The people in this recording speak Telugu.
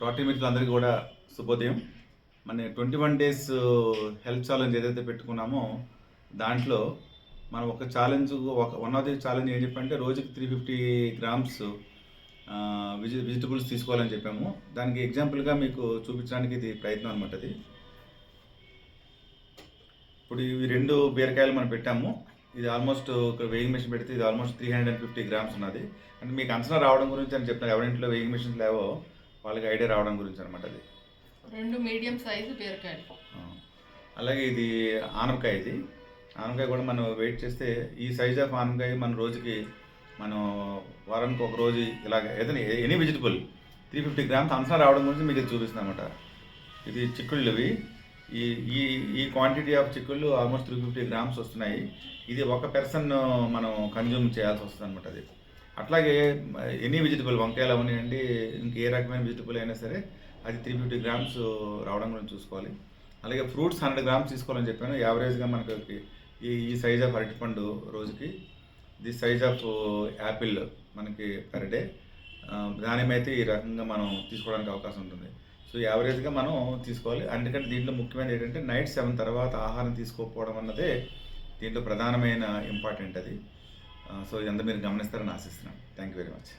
రోటరీ మిత్రులందరికీ కూడా శుభోదయం. మన 21 డేస్ హెల్త్ ఛాలెంజ్ ఏదైతే పెట్టుకున్నామో దాంట్లో మనం ఒక challenge one of the challenge ఏం చెప్పంటే రోజుకి 350 గ్రామ్స్ వెజిటబుల్స్ తీసుకోవాలని చెప్పాము. దానికి ఎగ్జాంపుల్గా మీకు చూపించడానికి ఇది ప్రయత్నం అనమాట. అది ఇప్పుడు ఇవి 2 బీరకాయలు మనం పెట్టాము. ఇది ఆల్మోస్ట్ ఒక వెయింగ్ మెషిన్ పెడితే ఇది ఆల్మోస్ట్ 350 గ్రామ్స్ ఉన్నది. అంటే మీకు అంచనా రావడం గురించి అని చెప్తున్నారు. ఎవరింట్లో వెయింగ్ మెషిన్స్ లేవో వాళ్ళకి ఐడియా రావడం గురించి అనమాట. అది 2 మీడియం సైజు బీరకాయలు. అలాగే ఇది ఆనపకాయ. ఇది ఆనపకాయ కూడా మనం వెయిట్ చేస్తే ఈ సైజ్ ఆఫ్ ఆనపకాయ మన రోజుకి మనం వారానికి ఒక రోజు ఇలాగ ఏదైనా ఎనీ వెజిటబుల్ 350 గ్రామ్స్ అంచనా రావడం గురించి మీకు ఇది చూపిస్తుంది అనమాట. ఇది చిక్కుళ్ళు. ఇవి ఈ ఈ ఈ క్వాంటిటీ ఆఫ్ చిక్కుళ్ళు ఆల్మోస్ట్ 350 గ్రామ్స్ వస్తున్నాయి. ఇది ఒక పర్సన్ మనం కన్జ్యూమ్ చేయాల్సి వస్తుంది అనమాట. అది అట్లాగే ఎనీ వెజిటబుల్ వంకాయలు అవనివ్వండి, ఇంకే రకమైన వెజిటబుల్ అయినా సరే అది 350 గ్రామ్స్ రావడం గురించి చూసుకోవాలి. అలాగే ఫ్రూట్స్ 100 గ్రామ్స్ తీసుకోవాలని చెప్పాను. యావరేజ్గా మనకి ఈ సైజ్ ఆఫ్ అరటిపండు రోజుకి, ది సైజ్ ఆఫ్ యాపిల్ మనకి పర్ డే, దానిమ్మ అయితే ఈ రకంగా మనం తీసుకోవడానికి అవకాశం ఉంటుంది. సో యావరేజ్గా మనం తీసుకోవాలి. అందుకంటే దీంట్లో ముఖ్యమైనది ఏంటంటే నైట్ 7 తర్వాత ఆహారం తీసుకోకపోవడం అన్నదే దీంట్లో ప్రధానమైన ఇంపార్టెంట్. అది సో ఇదంతా మీరు గమనిస్తారని ఆశిస్తున్నాను. Thank you very much.